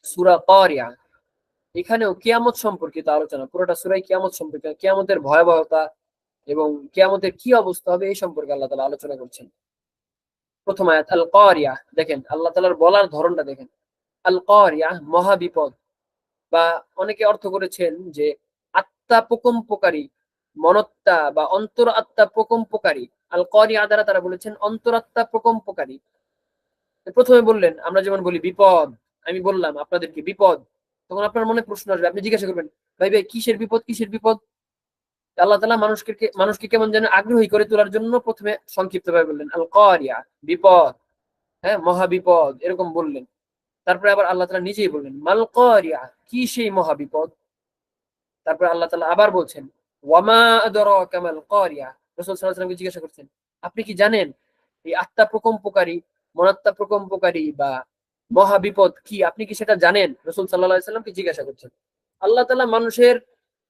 সূরা কারিয়া, এখানেও কিয়ামত সম্পর্কিত আলোচনা। পুরোটা সূরাই কিয়ামত সম্পর্কিত, কিয়ামতের ভয়াবহতা এবং কিয়ামতের কি অবস্থা হবে এই সম্পর্কে আল্লাহ তাআলা আলোচনা করছেন। প্রথম আয়াত আল কারিয়া, দেখেন আল্লাহ তাআলার বলার ধরনটা দেখেন। আল কারিয়া মহাবিপদ, বা অনেকে অর্থ করেছেন যে আত্মা প্রকম্পকারী, মনত্তা বা অন্তর আত্মা প্রকম্পকারী। আল কারিয়া দ্বারা তারা বলেছেন অন্তরাত্মা প্রকম্পকারী। প্রথমে বললেন, আমরা যেমন বলি বিপদ, আমি বললাম আপনাদেরকে বিপদ, তখন আপনার মনে প্রশ্ন আসবে, আপনি জিজ্ঞাসা করবেন ভাই ভাই কিসের বিপদ, কিসের বিপদ? আল্লাহ তাআলা মানুষকে কেমন যেন আগ্রহী করে তোলার জন্য প্রথমে সংক্ষিপ্ত ভাবে বললেন আল কারিয়া, বিপদ, হ্যাঁ মহাবিপদ এরকম বললেন। তারপরে আবার আল্লাহ তাআলা নিজেই বললেন মাল কারিয়া, কি সেই মহাবিপদ। তারপরে আল্লাহ তাআলা আবার বলছেন ওয়ামা আদরাকা মাল কারিয়া। রাসূল সাল্লাল্লাহু আলাইহি ওয়াসাল্লামকে জিজ্ঞাসা করছেন, আপনি কি জানেন এই আত্মা প্রকম্পকারী, মনাত্মা প্রকম্পকারী বা মহাবিপদ কি, আপনি কি সেটা জানেন? রাসূল সাল্লাল্লাহু আলাইহি ওয়াসাল্লামকে জিজ্ঞাসা করছেন। আল্লাহ তাআলা মানুষের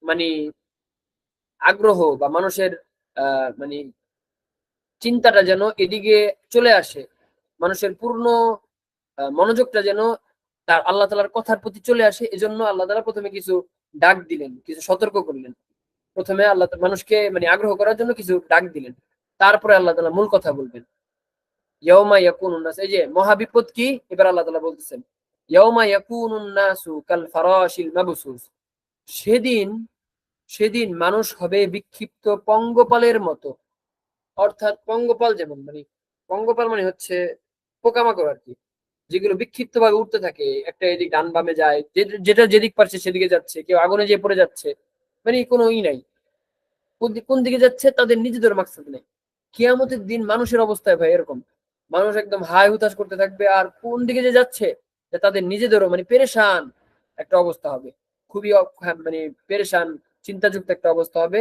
মানে আগ্রহ বা মানুষের মানে চিন্তাটা যেন এদিকে চলে আসে, মানুষের পূর্ণ মনোযোগটা যেন তার আল্লাহ তাআলার কথার প্রতি চলে আসে, এজন্য আল্লাহ তাআলা প্রথমে কিছু ডাক দিলেন, কিছু সতর্ক করলেন। প্রথমে আল্লাহ মানুষকে মানে আগ্রহ করার জন্য কিছু ডাক দিলেন, তারপরে আল্লাহ তাআলা মূল কথা বলবেন। ইয়াউমা ইয়াকুনুন নাস, এই যে মহাবিপদ কি, এবার আল্লাহ তাআলা বলতেছেন ইয়াউমা ইয়াকুনুন নাসু কাল ফারাশিল মাবসুস। সেদিন, সেদিন মানুষ হবে বিক্ষিপ্ত পঙ্গপালের মতো। অর্থাৎ পঙ্গপাল যেমন মানে, পঙ্গপাল মানে হচ্ছে পোকামাকড় আর কি, যেগুলো বিক্ষিপ্ত ভাবে উঠতে থাকে, একটা এদিক ডান বামে যায়, যেটা যেদিক পারছে সেদিকে যাচ্ছে, কেউ আগুনে যেয়ে পড়ে যাচ্ছে, মানে কোনো ই নাই, কোন দিকে যাচ্ছে তাদের নিজেদের মাকসাদ নেই। কিয়ামতের দিন মানুষের অবস্থায় ভাই এরকম, মানুষ একদম হাই হুতাশ করতে থাকবে, আর কোন দিকে যে যাচ্ছে যে তাদের নিজেদেরও মানে পেরেশান একটা অবস্থা হবে, খুবই মানে পেরেশান চিন্তাযুক্ত একটা অবস্থা হবে।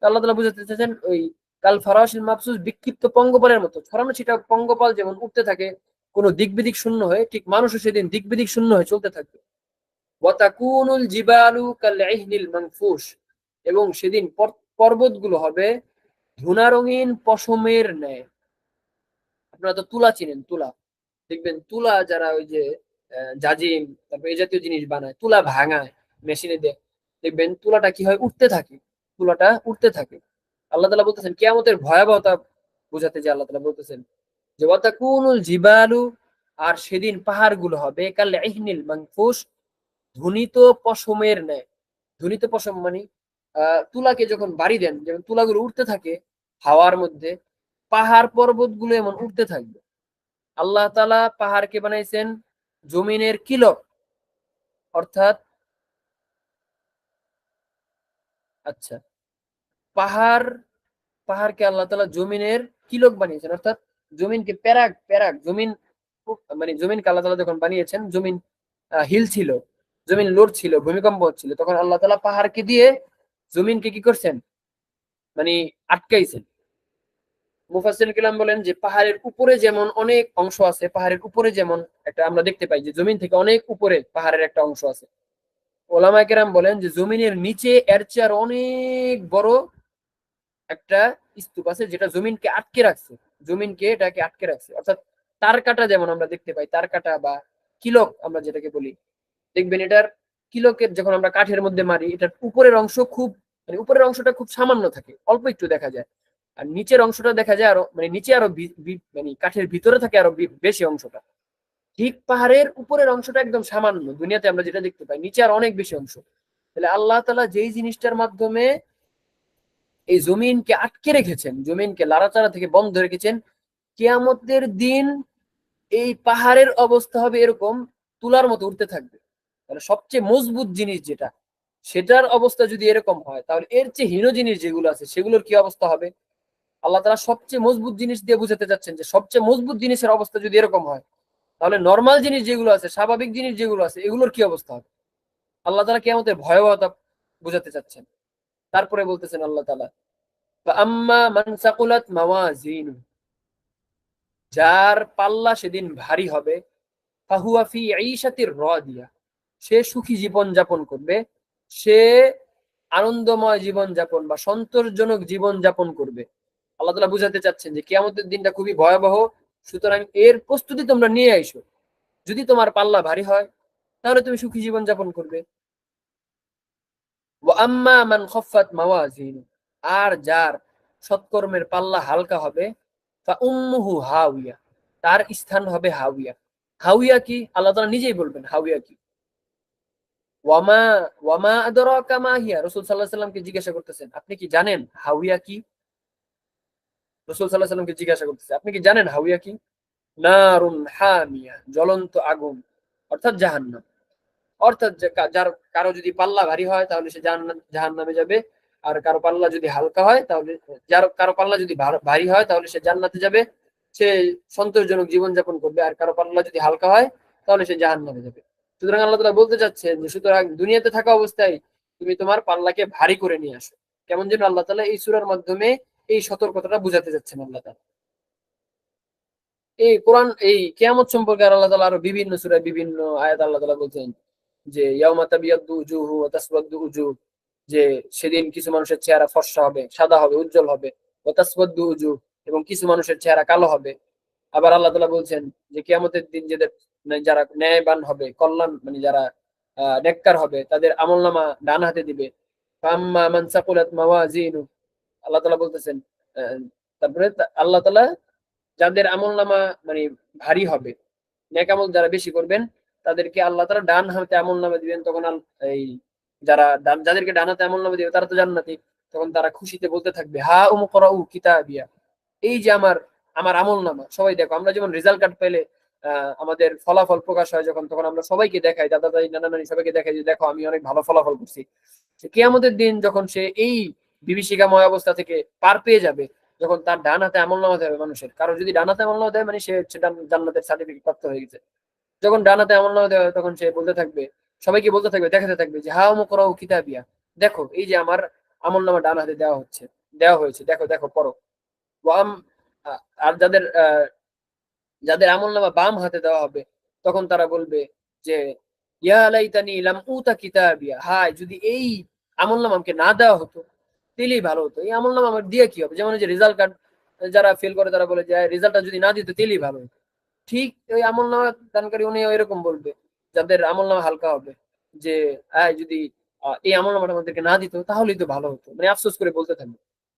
আল্লাহ তাআলা বুঝাতে চাচ্ছেন ওই কাল ফারাশিল মাবসুস, বিক্ষিপ্ত পঙ্গপালের মতো, ছড়ানো ছিটা পঙ্গপাল যেমন উঠতে থাকে কোনো দিক বিদিক শূন্য হয়ে, ঠিক মানুষও সেদিন দিক বিদিক শূন্য হয়ে চলতে থাকবে। ওয়াতাকুনুল জিবালু কালইহনিল মানফুশ, এবং সেদিন পর্বতগুলো হবে ধুনা রঙিন পশমের ন্যায়। আপনারা তো তুলা চিনেন, তুলা দেখবেন, তুলা যারা ওই যে জাজিম তারপর এই জাতীয় জিনিস বানায়, তুলা ভাঙায় মেশিনে দিয়ে, দেখবেন তুলাটা কি হয়, উঠতে থাকে, তুলাটা উঠতে থাকে। আল্লাহ তাআলা বলতেছেন কিয়ামতের ভয়াবহতা বোঝাতে, যে আল্লাহ তাআলা বলতেছেন যে ওয়াতাকুনুল জিবালু, আর সেদিন পাহাড়গুলো হবে কাল ইহনিল মানফুশ, ধ্বনিত পশমের ন্যায়। ধ্বনিত পশম মানে তুলাকে যখন বাড়ি দেন, যেমন তুলাগুলো উঠতে থাকে হাওয়ার মধ্যে, পাহাড় পর্বত গুলো এমন উঠতে থাকবে। আল্লাহ তাআলা পাহাড়কে বানাইছেন জমিনের কিলক, অর্থাৎ আচ্ছা, পাহাড়, পাহাড়কে আল্লাহ তাআলা জমিনের কিলক বানিয়েছেন, অর্থাৎ জমিনকে প্যারাক প্যারাক জমিন, মানে জমিনকে আল্লাহ তাআলা যখন বানিয়েছেন, জমিন হিল ছিল, জমিন লোড ছিল, ভূমিকম্প হচ্ছিল, তখন আল্লাহ তাআলা পাহাড়কে দিয়ে জমিনকে কি করছেন, মানে আটকাইছেন। মুফাসসির কিরাম বলেন যে পাহাড়ের উপরে যেমন অনেক অংশ আছে, পাহাড়ের উপরে যেমন একটা আমরা দেখতে পাই যে জমিন থেকে অনেক উপরে পাহাড়ের একটা অংশ আছে, ওলামায়ে কেরাম বলেন যে জমিনের নিচে এর চেয়ে আর অনেক বড় একটা স্তূপ আছে, যেটা জমিনকে আটকে রাখছে, জমিনকে এটাকে আটকে রাখছে। অর্থাৎ তার কাটা যেমন আমরা দেখতে পাই, তার কাটা বা কিলক আমরা যেটাকে বলি, দেখবেন এটার কিলকের যখন আমরা কাঠের মধ্যে মারি, এটার উপরের অংশ খুব মানে উপরের অংশটা খুব সামান্য থাকে, অল্প একটু দেখা যায়, আর নিচের অংশটা দেখা যায় আরো মানে নিচে আরো মানে কাঠের ভিতরে থাকে আরো বেশি অংশটা। ঠিক পাহাড়ের উপরের অংশটা একদম সামান্য, দুনিয়াতে আমরা যেটা দেখতে পাই, নিচে আর অনেক বেশি অংশ। তাহলে আল্লাহ তাআলা যেই জিনিসটার মাধ্যমে এই জমিনকে আটকে রেখেছেন, জমিনকে লাড়াচাড়া থেকে বন্ধ রেখেছেন, কিয়ামতের দিন এই পাহাড়ের অবস্থা হবে এরকম, তুলার মতো উঠতে থাকবে। তাহলে সবচেয়ে মজবুত জিনিস যেটা, সেটার অবস্থা যদি এরকম হয়, তাহলে এর চেয়ে হীন জিনিস যেগুলো আছে সেগুলোর কি অবস্থা হবে? আল্লাহ তাআলা সবচেয়ে মজবুত জিনিস দিয়ে বুঝাতে চাচ্ছেন যে সবচেয়ে মজবুত জিনিসের অবস্থা যদি এরকম হয়, তাহলে নর্মাল জিনিস যেগুলো আছে, স্বাভাবিক জিনিস যেগুলো আছে, এগুলোর কি অবস্থা হবে? আল্লাহ তাআলা কিয়ামতের ভয়াবহতা বুঝাতে চাচ্ছেন। তারপরে বলতেছেন আল্লাহ তাআলা আম্মা মান সাকুলাত মাওয়াজিনু, যার পাল্লা সেদিন ভারী হবে, ফাহুয়া ফি ঈশাতির রাদিয়া, সে সুখী জীবন যাপন করবে, সে আনন্দময় জীবন যাপন বা সন্তোষজনক জীবন যাপন করবে। আল্লাহ তাআলা বুঝাতে চাচ্ছেন যে কিয়ামতের দিনটা খুবই ভয়াবহ, সুতরাং এর প্রস্তুতি তোমরা নিয়ে আইসো। যদি তোমার পাল্লা ভারী হয়, তাহলে তুমি সুখী জীবন যাপন করবে। ওয়া আম্মা মান খাফফাত মাওয়াজিন, আর যার সৎকর্মের পাল্লা হালকা হবে, ফা উম্মুহু হাওিয়া, তার স্থান হবে হাওিয়া। হাওিয়া কি আল্লাহ তাআলা নিজেই বলবেন হাওিয়া কি। ওয়ামা ওয়ামা আদরাকা মা হিয়া, রাসূল সাল্লাল্লাহু আলাইহি ওয়াসাল্লামকে জিজ্ঞাসা করতেছেন আপনি কি জানেন হাওিয়া কি। রাসূল সাল্লাল্লাহু আলাইহি ওয়াসাল্লামকে জিজ্ঞাসা করতেছে আপনি কি জানেন হাওিয়া কি। নারুন হামিয়া, জ্বলন্ত আগুন, অর্থাৎ জাহান্নাম। অর্থাৎ যার কারো যদি পাল্লা ভারী হয় তাহলে সে জাহান্নামে যাবে, আর কারো পাল্লা যদি হালকা হয় তাহলে, যার কারো পাল্লা যদি ভারী হয় তাহলে সে জান্নাতে যাবে, সে সন্তোষজনক জীবন যাপন করবে। আর কারো পাল্লা যদি হালকা হয় তাহলে সে জাহান্নামে যাবে। সুতরাং আল্লাহ তাআলা বলতে চাচ্ছেন যে সুতরাং দুনিয়াতে থাকা অবস্থায় তুমি তোমার পাল্লাকে ভারী করে নিয়ে আসো। কেমন যেন আল্লাহ তাআলা এই সূরার মাধ্যমে এই সতর্কতাটা বুঝাতে যাচ্ছেন আল্লাহ তাআলা। এই কোরআন এই কিয়ামত সম্পর্কে আল্লাহ তাআলা আরো বিভিন্ন সূরায় বিভিন্ন আয়াত আল্লাহ তাআলা বলছেন যে ইয়াউমা তাবিয়াদ্দু উজুহু ওয়া তাসওয়াদ্দু উজুহ, যে সেদিন কিছু মানুষের চেহারা ফর্সা হবে, সাদা হবে, উজ্জ্বল হবে। ওয়া তাসওয়াদ্দু উজুহ, এবং কিছু মানুষের চেহারা কালো হবে। আবার আল্লাহ তাআলা বলছেন যে কিয়ামতের দিন যারা ন্যায়বান হবে, কল্যাণ মানে যারা নেককার হবে, তাদের আমলনামা ডান হাতে দিবে। ফাম্মা মান সাকুলাত মাওয়াজিনু, আল্লাহ তাআলা বলতেছেন তারপরে আল্লাহ তাআলা যাদের আমলনামা মানে ভারী হবে, নেক আমল যারা বেশি করবেন, তাদেরকে আল্লাহ তাআলা ডান হাতে আমলনামা দিবেন। তখন এই যাদেরকে ডান হাতে আমলনামা দিবে তারা তো জান্নাতি, তখন তারা খুশিতে বলতে থাকবে হা উমকরাউ কিতাবিয়া, এই যে আমার আমার আমলনামা, সবাই দেখো। আমরা যেমন রেজাল্ট কার্ড পেলে আমাদের ফলাফল প্রকাশ হয় যখন, তখন আমরা সবাইকে দেখাই, দাদা দাদি নানা নানি সবাইকে দেখাই যে দেখো আমি অনেক ভালো ফলাফল করছি। কিয়ামতের দিন যখন সে এই বিভীষিকাময় অবস্থা থেকে পার পেয়ে যাবে, যখন তার ডান হাতে আমলনামা দেবে মানুষের, কারো যদি ডান হাতে আমলনামা দেয় মানে সে হচ্ছে জান্নাতের সার্টিফিকেট প্রাপ্ত হয়ে গেছে। যখন ডান হাতে আমলনামা দেওয়া হয় তখন সে বলতে থাকবে, সবাইকে বলতে থাকবে, দেখাতে থাকবে যে হা মুকরাউ কিতাবিয়া, দেখো এই যে আমার আমলনামা ডান হাতে দেওয়া হয়েছে, দেখো দেখো পড়ো। ওয়াম আর যাদের আমলনামা বাম হাতে দেওয়া হবে, তখন তারা বলবে যে ইয়া লাইতানি লাম উতা কিতাবিয়া, হায় যদি এই আমলনামা আমাকে না দেওয়া হতো দিলেই ভালো হতো। এই আমলনামা আমার দিয়ে কি হবে, যেমন যে রেজাল্ট কার্ড যারা ফেল করে তারা বলে যে রেজাল্টটা যদি না দিত দিলেই ভালো হতো। ঠিক ওই আমলনামা দানকারী উনি এরকম বলবে যাদের আমলনামা হালকা হবে যে যদি এই আমলনামাটা আমাদেরকে না দিত তাহলেই তো ভালো হতো, মানে আফসোস করে বলতে থাকবে।